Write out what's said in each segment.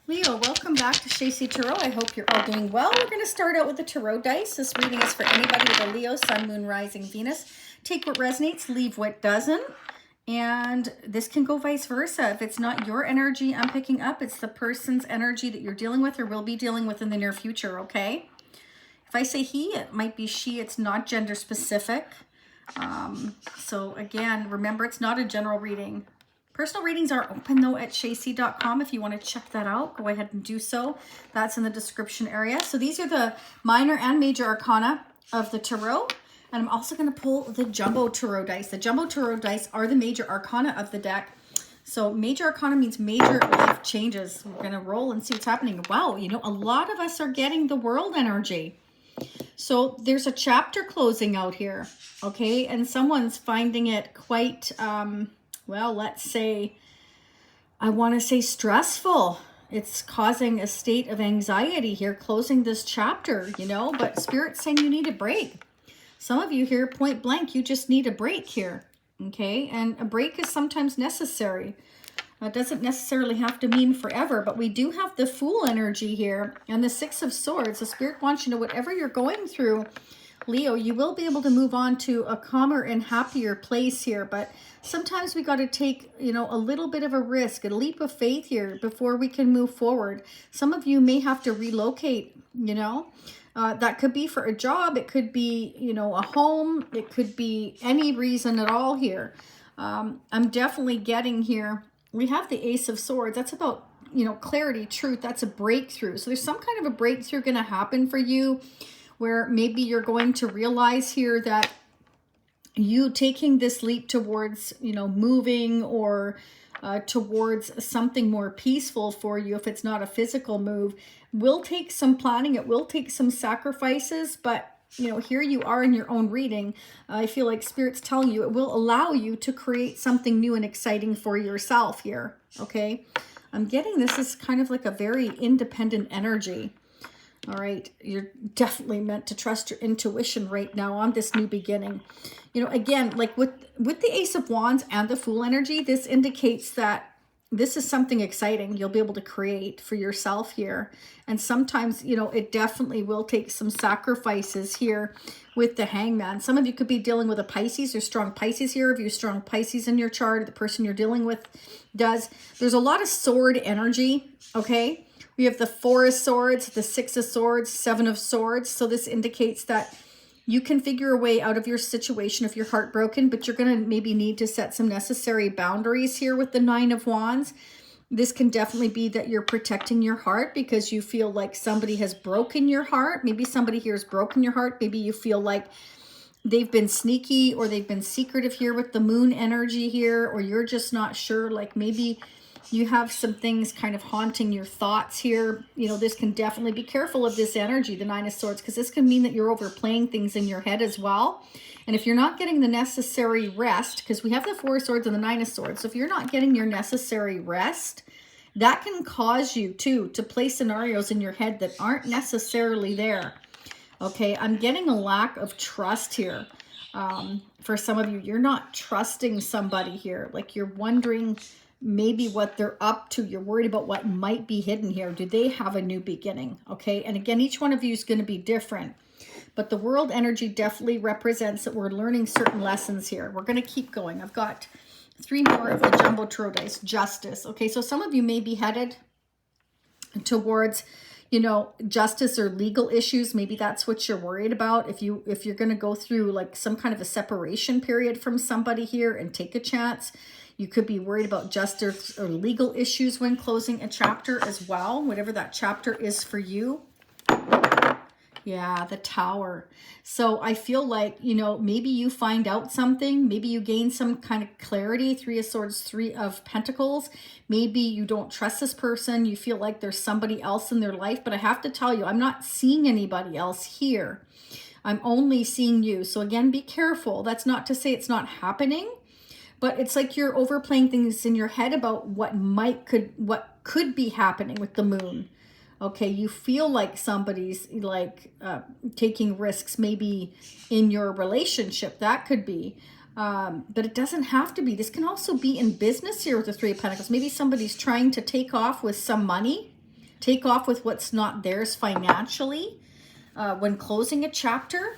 Leo, welcome back to Shacy Tarot. I hope you're all doing well. We're going to start out with the Tarot dice. This reading is for anybody with a Leo, Sun, Moon, Rising, Venus. Take what resonates, leave what doesn't. And this can go vice versa. If it's not your energy I'm picking up, it's the person's energy that you're dealing with or will be dealing with in the near future, okay? If I say he, it might be she. It's not gender specific. So again, remember, it's not a general reading. Personal readings are open though at shacy.com. If you want to check that out, go ahead and do so. That's in the description area. So these are the minor and major arcana of the tarot. And I'm also going to pull the jumbo tarot dice. The jumbo tarot dice are the major arcana of the deck. So major arcana means major life changes. We're going to roll and see what's happening. Wow, you know, a lot of us are getting the world energy. So there's a chapter closing out here, okay? And someone's finding it quite, well, let's say, I want to say stressful. It's causing a state of anxiety here, closing this chapter, you know, but Spirit's saying you need a break. Some of you here, point blank, you just need a break here, okay? And a break is sometimes necessary. It doesn't necessarily have to mean forever, but we do have the Fool energy here and the Six of Swords. The Spirit wants you to know whatever you're going through, Leo, you will be able to move on to a calmer and happier place here. But sometimes we got to take, you know, a little bit of a risk, a leap of faith here before we can move forward. Some of you may have to relocate, you know. That could be for a job. It could be, you know, a home. It could be any reason at all here. I'm definitely getting here. We have the Ace of Swords. That's about, you know, clarity, truth. That's a breakthrough. So there's some kind of a breakthrough going to happen for you, where maybe you're going to realize here that you taking this leap towards, you know, moving or towards something more peaceful for you, if it's not a physical move, will take some planning. It will take some sacrifices, but you know, here you are in your own reading. I feel like Spirit's telling you it will allow you to create something new and exciting for yourself here, okay? I'm getting this is kind of like a very independent energy. All right, you're definitely meant to trust your intuition right now on this new beginning. You know, again, like with the Ace of Wands and the Fool energy, this indicates that this is something exciting you'll be able to create for yourself here. And sometimes, you know, it definitely will take some sacrifices here with the Hangman. Some of you could be dealing with a Pisces. There's strong Pisces here. If you have strong Pisces in your chart, the person you're dealing with does. There's a lot of sword energy, okay? We have the Four of Swords, the Six of Swords, Seven of Swords. So this indicates that you can figure a way out of your situation if you're heartbroken, but you're going to maybe need to set some necessary boundaries here with the Nine of Wands. This can definitely be that you're protecting your heart because you feel like somebody has broken your heart. Maybe somebody here has broken your heart. Maybe you feel like they've been sneaky or they've been secretive here with the Moon energy here, or you're just not sure, like maybe you have some things kind of haunting your thoughts here. You know, this can definitely be careful of this energy, the Nine of Swords, because this can mean that you're overplaying things in your head as well. And if you're not getting the necessary rest, because we have the Four of Swords and the Nine of Swords, so if you're not getting your necessary rest, that can cause you to play scenarios in your head that aren't necessarily there. Okay, I'm getting a lack of trust here. For some of you, you're not trusting somebody here. Like you're wondering maybe what they're up to. You're worried about what might be hidden here. Do they have a new beginning? Okay. And again, each one of you is going to be different, but the world energy definitely represents that we're learning certain lessons here. We're going to keep going. I've got three more of the jumbo tarot dice. Justice. Okay. So some of you may be headed towards, you know, justice or legal issues. Maybe that's what you're worried about. If you're going to go through like some kind of a separation period from somebody here and take a chance, you could be worried about justice or legal issues when closing a chapter as well, whatever that chapter is for you. Yeah, the Tower. So I feel like, you know, maybe you find out something. Maybe you gain some kind of clarity. Three of Swords, Three of Pentacles. Maybe you don't trust this person. You feel like there's somebody else in their life. But I have to tell you, I'm not seeing anybody else here. I'm only seeing you. So again, be careful. That's not to say it's not happening. But it's like you're overplaying things in your head about what could be happening with the Moon. Okay, you feel like somebody's like taking risks maybe in your relationship. That could be. But it doesn't have to be. This can also be in business here with the Three of Pentacles. Maybe somebody's trying to take off with some money. take off with what's not theirs financially. When closing a chapter,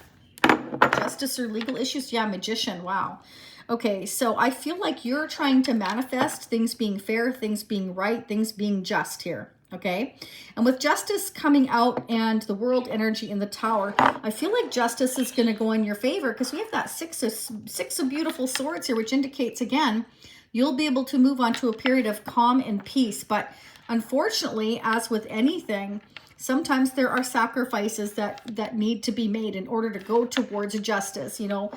justice or legal issues. Yeah, magician. Wow. Okay, so I feel like you're trying to manifest things being fair, things being right, things being just here. Okay, and with justice coming out and the world energy in the tower, I feel like justice is going to go in your favor because we have that six of beautiful swords here, which indicates, again, you'll be able to move on to a period of calm and peace. But unfortunately, as with anything, sometimes there are sacrifices that need to be made in order to go towards justice, you know,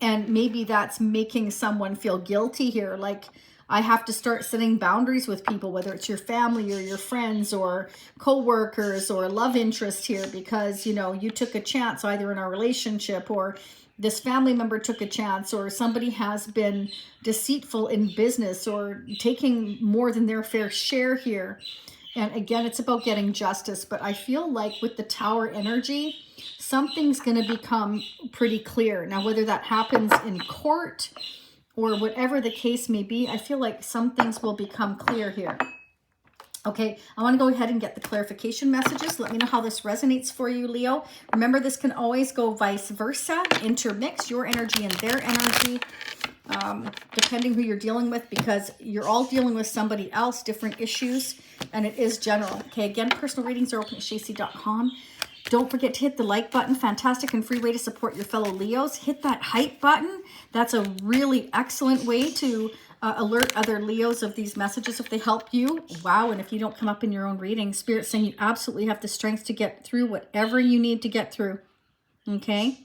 and maybe that's making someone feel guilty here, like, I have to start setting boundaries with people, whether it's your family or your friends or co-workers or love interest here, because, you know, you took a chance either in our relationship, or this family member took a chance, or somebody has been deceitful in business or taking more than their fair share here. And again, it's about getting justice. But I feel like with the tower energy, something's going to become pretty clear. Now, whether that happens in court or whatever the case may be, I feel like some things will become clear here. Okay, I want to go ahead and get the clarification messages. Let me know how this resonates for you, Leo. Remember, this can always go vice versa, intermix your energy and their energy, depending who you're dealing with, because you're all dealing with somebody else, different issues, and it is general. Okay, again, personal readings are open at shacey.com. Don't forget to hit the like button. Fantastic and free way to support your fellow Leos. Hit that hype button. That's a really excellent way to alert other Leos of these messages if they help you. Wow, and if you don't come up in your own reading, Spirit's saying you absolutely have the strength to get through whatever you need to get through. Okay?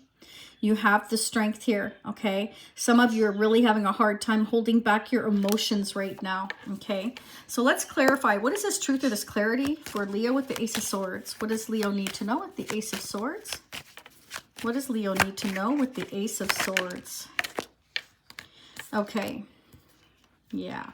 You have the strength here, okay? Some of you are really having a hard time holding back your emotions right now, okay? So let's clarify. What is this truth or this clarity for Leo with the Ace of Swords? What does Leo need to know with the Ace of Swords? What does Leo need to know with the Ace of Swords? Okay. Yeah.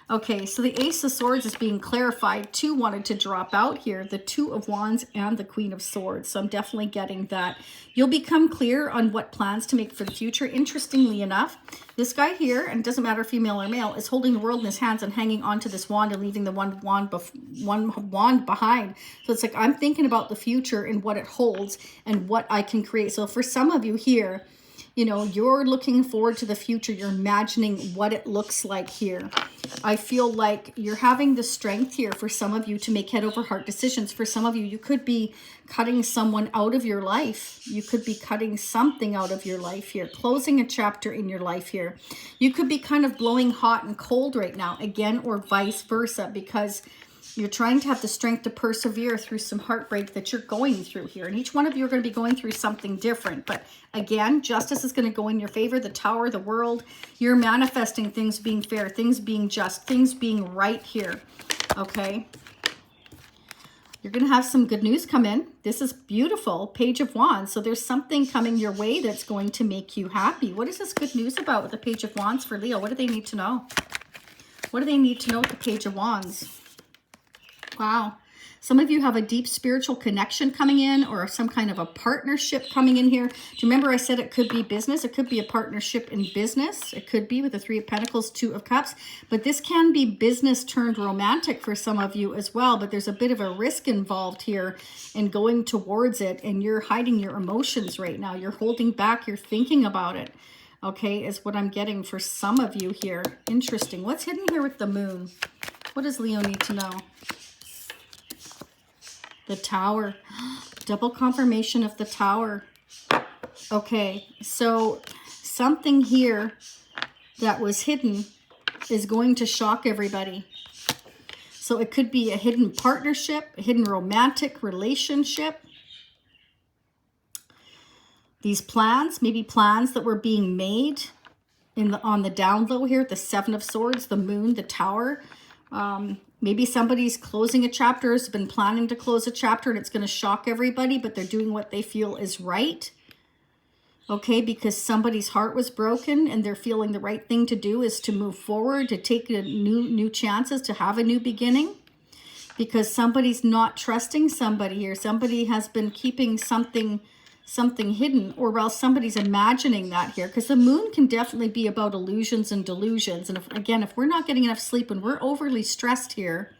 Okay, so the Ace of Swords is being clarified. Two wanted to drop out here, the Two of Wands and the Queen of Swords. So I'm definitely getting that. You'll become clear on what plans to make for the future. Interestingly enough, this guy here, and it doesn't matter female or male, is holding the world in his hands and hanging onto this wand and leaving the one wand behind. So it's like, I'm thinking about the future and what it holds and what I can create. So for some of you here, you know, you're looking forward to the future. You're imagining what it looks like here. I feel like you're having the strength here for some of you to make head over heart decisions. For some of you, you could be cutting someone out of your life. You could be cutting something out of your life here, closing a chapter in your life here. You could be kind of blowing hot and cold right now, again, or vice versa, because you're trying to have the strength to persevere through some heartbreak that you're going through here. And each one of you are going to be going through something different. But again, justice is going to go in your favor. The Tower, the world, you're manifesting things being fair, things being just, things being right here. Okay. You're going to have some good news come in. This is beautiful. Page of Wands. So there's something coming your way that's going to make you happy. What is this good news about with the Page of Wands for Leo? What do they need to know? What do they need to know with the Page of Wands? Wow. Some of you have a deep spiritual connection coming in, or some kind of a partnership coming in here. Do you remember I said it could be business? It could be a partnership in business. It could be with the Three of Pentacles, Two of Cups. But this can be business turned romantic for some of you as well. But there's a bit of a risk involved here in going towards it. And you're hiding your emotions right now. You're holding back. You're thinking about it. Okay, is what I'm getting for some of you here. Interesting. What's hidden here with the Moon? What does Leo need to know? The Tower. Double confirmation of the Tower. Okay, so something here that was hidden is going to shock everybody. So it could be a hidden partnership, a hidden romantic relationship. These plans, maybe plans that were being made on the down low here, the Seven of Swords, the Moon, the Tower. Maybe somebody's closing a chapter, has been planning to close a chapter, and it's going to shock everybody, but they're doing what they feel is right. Okay, because somebody's heart was broken and they're feeling the right thing to do is to move forward, to take new chances, to have a new beginning. Because somebody's not trusting somebody here. Somebody has been keeping something hidden, or else somebody's imagining that here, because the Moon can definitely be about illusions and delusions. And if we're not getting enough sleep and we're overly stressed here,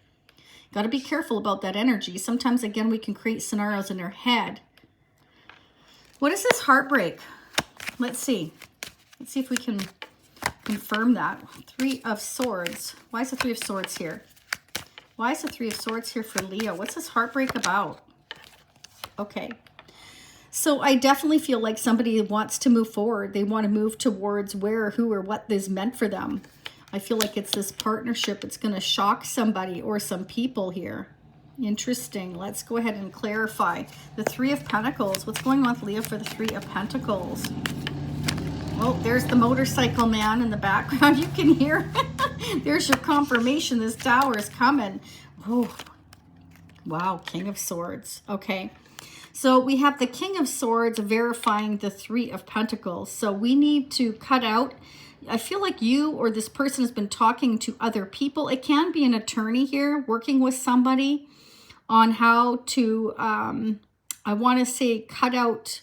Got to be careful about that energy. Sometimes, again, we can create scenarios in our head. What is this heartbreak? Let's see. Let's see if we can confirm that. Three of Swords. Why is the Three of Swords here? Why is the Three of Swords here for Leo? What's this heartbreak about? Okay. So I definitely feel like somebody wants to move forward. They want to move towards where, who, or what is meant for them. I feel like it's this partnership. It's going to shock somebody or some people here. Interesting. Let's go ahead and clarify. The Three of Pentacles. What's going on with Leo for the Three of Pentacles? Oh, there's the motorcycle man in the background. You can hear. There's your confirmation. This tower is coming. Oh, wow. King of Swords. Okay. So we have the King of Swords verifying the Three of Pentacles. So we need to cut out. I feel like you or this person has been talking to other people. It can be an attorney here working with somebody on how to, I want to say, cut out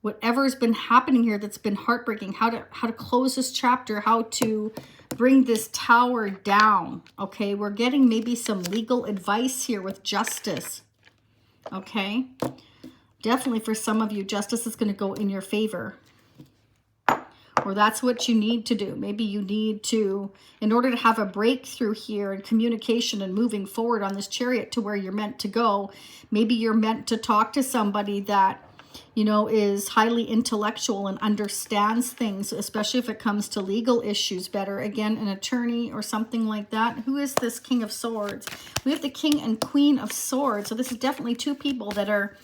whatever's been happening here that's been heartbreaking, how to close this chapter, how to bring this tower down. Okay, we're getting maybe some legal advice here with justice. Okay, definitely for some of you, justice is going to go in your favor. Or that's what you need to do. Maybe you need to, in order to have a breakthrough here in communication and moving forward on this chariot to where you're meant to go, maybe you're meant to talk to somebody that, you know, is highly intellectual and understands things, especially if it comes to legal issues better. Again, an attorney or something like that. Who is this King of Swords? We have the King and Queen of Swords. So this is definitely two people that are,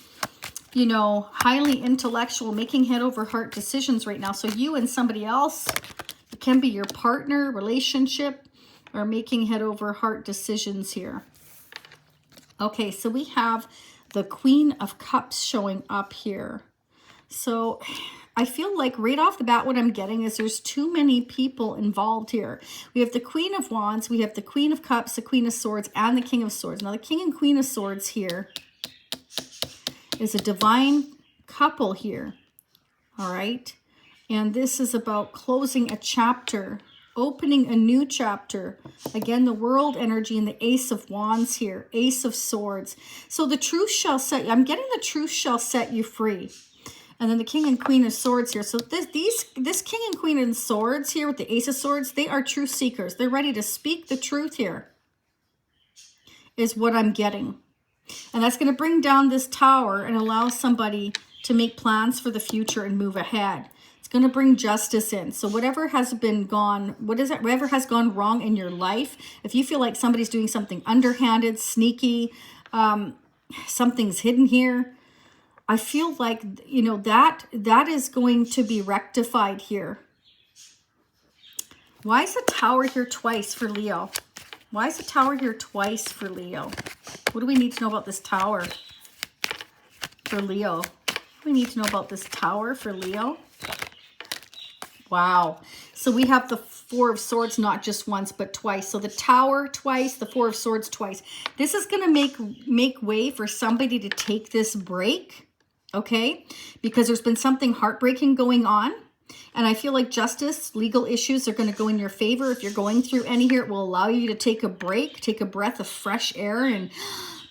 you know, highly intellectual, making head over heart decisions right now. So you and somebody else, it can be your partner, relationship, are making head over heart decisions here. Okay, so we have the Queen of Cups showing up here. So I feel like right off the bat what I'm getting is there's too many people involved here. We have the Queen of Wands, we have the Queen of Cups, the Queen of Swords, and the King of Swords. Now the King and Queen of Swords here is a divine couple here. All right. And this is about closing a chapter, opening a new chapter. Again, the World energy and the Ace of Wands here, Ace of Swords. So the truth shall set you, I'm getting the truth shall set you free. And then the King and Queen of Swords here. So this King and Queen of Swords here with the Ace of Swords, they are truth seekers. They're ready to speak the truth here, is what I'm getting. And that's going to bring down this tower and allow somebody to make plans for the future and move ahead. It's going to bring justice in. So whatever has been gone, whatever has gone wrong in your life, if you feel like somebody's doing something underhanded, sneaky, something's hidden here, I feel like, you know, that is going to be rectified here. Why is the tower here twice for Leo? Why is the tower here twice for Leo? What do we need to know about this tower for Leo? What do we need to know about this tower for Leo? Wow. So we have the Four of Swords, not just once, but twice. So the tower twice, the Four of Swords twice. This is going to make way for somebody to take this break, okay? Because there's been something heartbreaking going on. And I feel like justice, legal issues are going to go in your favor. If you're going through any here, it will allow you to take a break, take a breath of fresh air and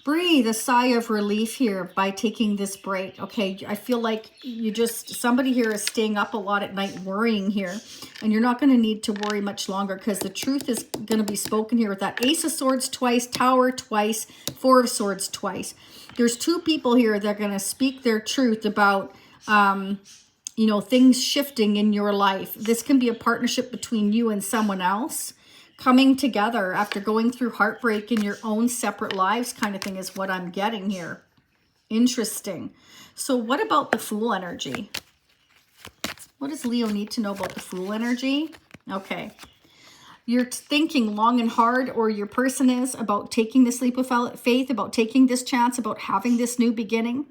breathe a sigh of relief here by taking this break. Okay, I feel like somebody here is staying up a lot at night worrying here. And you're not going to need to worry much longer because the truth is going to be spoken here with that Ace of Swords twice, Tower twice, Four of Swords twice. There's two people here that are going to speak their truth about you know, things shifting in your life. This can be a partnership between you and someone else coming together after going through heartbreak in your own separate lives kind of thing is what I'm getting here. Interesting. So what about the Fool energy? What does Leo need to know about the Fool energy? Okay. You're thinking long and hard, or your person is, about taking this leap of faith, about taking this chance, about having this new beginning.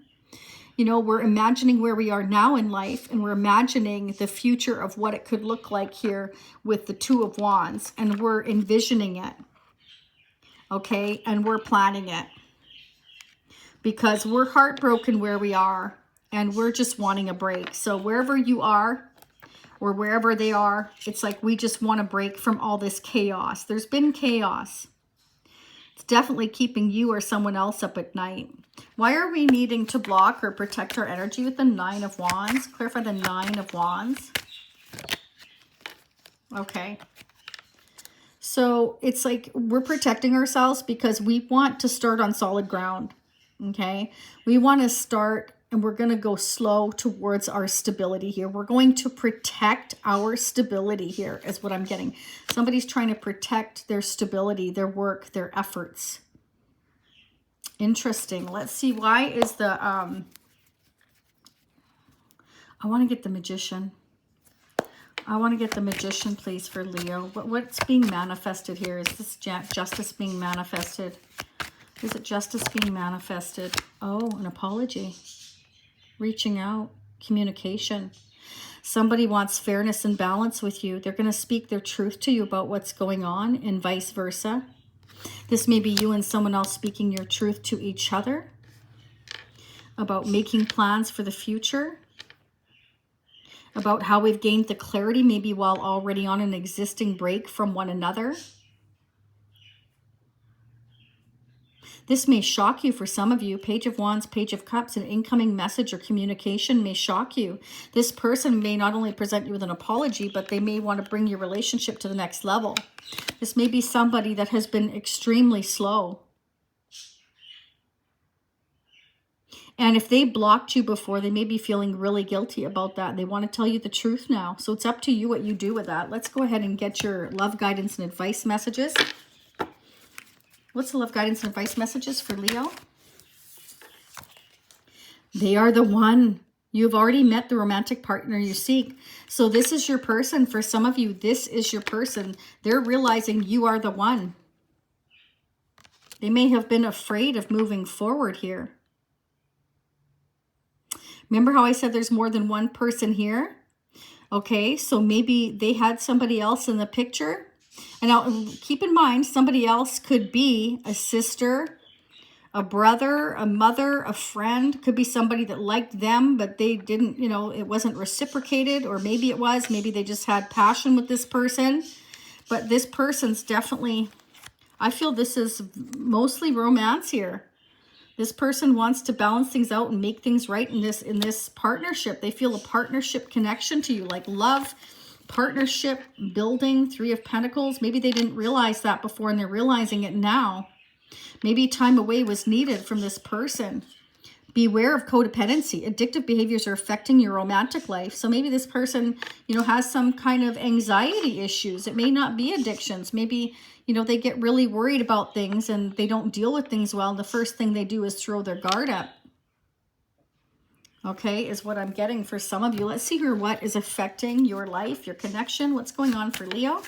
You know, we're imagining where we are now in life, and we're imagining the future of what it could look like here with the Two of Wands, and we're envisioning it, okay? And we're planning it because we're heartbroken where we are, and we're just wanting a break. So wherever you are or wherever they are, it's like we just want a break from all this chaos. There's been chaos. It's definitely keeping you or someone else up at night. Why are we needing to block or protect our energy with the Nine of Wands? Clarify the Nine of Wands. Okay. So it's like we're protecting ourselves because we want to start on solid ground. Okay. We want to start, and we're going to go slow towards our stability here. We're going to protect our stability here is what I'm getting. Somebody's trying to protect their stability, their work, their efforts. Interesting. Let's see. Why is the, I want to get the Magician. I want to get the Magician, please, for Leo. What's being manifested here? Is this justice being manifested? Is it justice being manifested? Oh, an apology. Reaching out. Communication. Somebody wants fairness and balance with you. They're going to speak their truth to you about what's going on and vice versa. This may be you and someone else speaking your truth to each other about making plans for the future, about how we've gained the clarity maybe while already on an existing break from one another. This may shock you for some of you. Page of Wands, Page of Cups, an incoming message or communication may shock you. This person may not only present you with an apology, but they may want to bring your relationship to the next level. This may be somebody that has been extremely slow. And if they blocked you before, they may be feeling really guilty about that. They want to tell you the truth now. So it's up to you what you do with that. Let's go ahead and get your love guidance and advice messages. What's the love guidance and advice messages for Leo? They are the one. You've already met the romantic partner you seek. So this is your person. For some of you, this is your person. They're realizing you are the one. They may have been afraid of moving forward here. Remember how I said there's more than one person here? Okay, so maybe they had somebody else in the picture. And now keep in mind, somebody else could be a sister, a brother, a mother, a friend. Could be somebody that liked them, but they didn't, you know, it wasn't reciprocated. Or maybe it was. Maybe they just had passion with this person. But this person's definitely, I feel this is mostly romance here. This person wants to balance things out and make things right in this partnership. They feel a partnership connection to you, like love, partnership, building, Three of Pentacles. Maybe they didn't realize that before and they're realizing it now. Maybe time away was needed from this person. Beware of codependency. Addictive behaviors are affecting your romantic life. So maybe this person, you know, has some kind of anxiety issues. It may not be addictions. Maybe, you know, they get really worried about things and they don't deal with things well. The first thing they do is throw their guard up. Okay, is what I'm getting for some of you. Let's see here what is affecting your life, your connection. What's going on for Leo?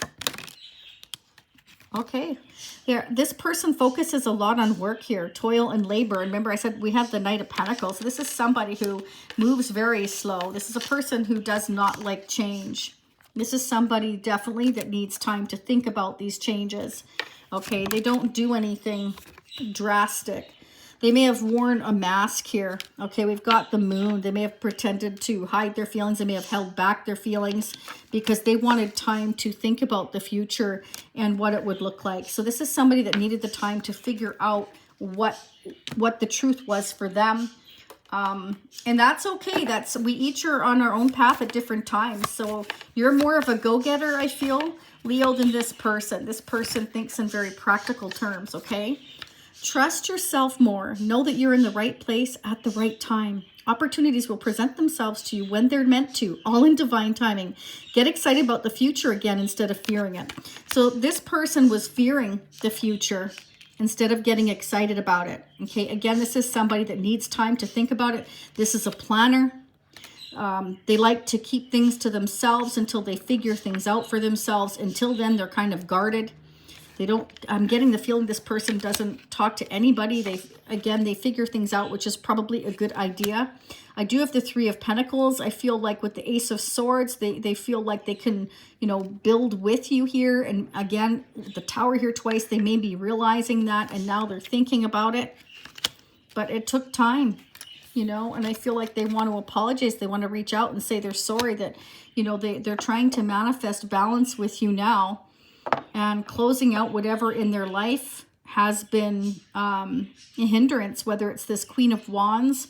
Okay, here, this person focuses a lot on work here, toil and labor. Remember, I said we have the Knight of Pentacles. This is somebody who moves very slow. This is a person who does not like change. This is somebody definitely that needs time to think about these changes. Okay, they don't do anything drastic. They may have worn a mask here. Okay, we've got the Moon. They may have pretended to hide their feelings. They may have held back their feelings because they wanted time to think about the future and what it would look like. So this is somebody that needed the time to figure out what the truth was for them. And that's okay. We each are on our own path at different times. So you're more of a go-getter, I feel, Leo, than this person. This person thinks in very practical terms, okay? Trust yourself more. Know that you're in the right place at the right time. Opportunities will present themselves to you when they're meant to, all in divine timing. Get excited about the future again instead of fearing it. So this person was fearing the future instead of getting excited about it. Okay, again, this is somebody that needs time to think about it. This is a planner. They like to keep things to themselves until they figure things out for themselves. Until then, they're kind of guarded. They don't, I'm getting the feeling this person doesn't talk to anybody. They figure things out, which is probably a good idea. I do have the Three of Pentacles. I feel like with the Ace of Swords, they feel like they can, you know, build with you here. And again, the Tower here twice, they may be realizing that and now they're thinking about it. But it took time, you know, and I feel like they want to apologize. They want to reach out and say they're sorry that, you know, they're trying to manifest balance with you now. And closing out whatever in their life has been a hindrance, whether it's this Queen of Wands,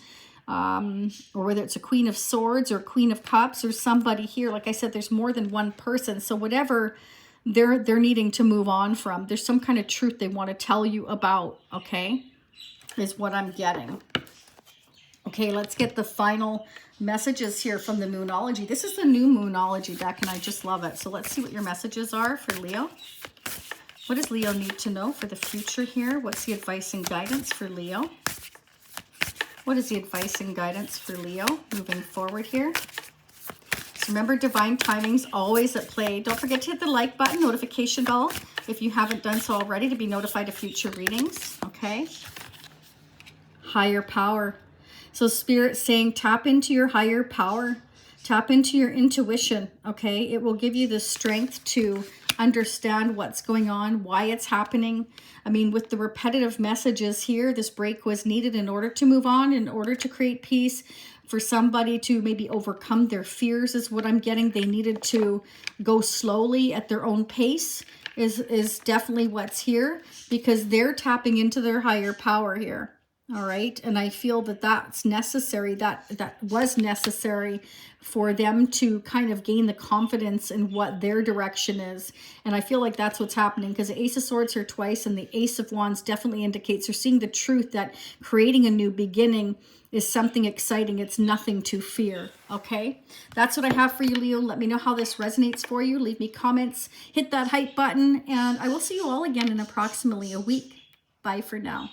or whether it's a Queen of Swords or Queen of Cups, or somebody here. Like I said, there's more than one person. So whatever they're needing to move on from, there's some kind of truth they want to tell you about, okay, is what I'm getting. Okay, let's get the final messages here from the Moonology. This is the new Moonology deck, and I just love it. So let's see what your messages are for Leo. What does Leo need to know for the future here? What's the advice and guidance for Leo? What is the advice and guidance for Leo moving forward here? So remember, divine timing's always at play. Don't forget to hit the like button, notification bell, if you haven't done so already, to be notified of future readings, okay? Higher power. So Spirit's saying tap into your higher power. Tap into your intuition, okay? It will give you the strength to understand what's going on, why it's happening. I mean, with the repetitive messages here, this break was needed in order to move on, in order to create peace, for somebody to maybe overcome their fears is what I'm getting. They needed to go slowly at their own pace is definitely what's here, because they're tapping into their higher power here. All right. And I feel that that's necessary. That was necessary for them to kind of gain the confidence in what their direction is. And I feel like that's what's happening, because the Ace of Swords here twice and the Ace of Wands definitely indicates they're seeing the truth that creating a new beginning is something exciting. It's nothing to fear. Okay. That's what I have for you, Leo. Let me know how this resonates for you. Leave me comments, hit that hype button, and I will see you all again in approximately a week. Bye for now.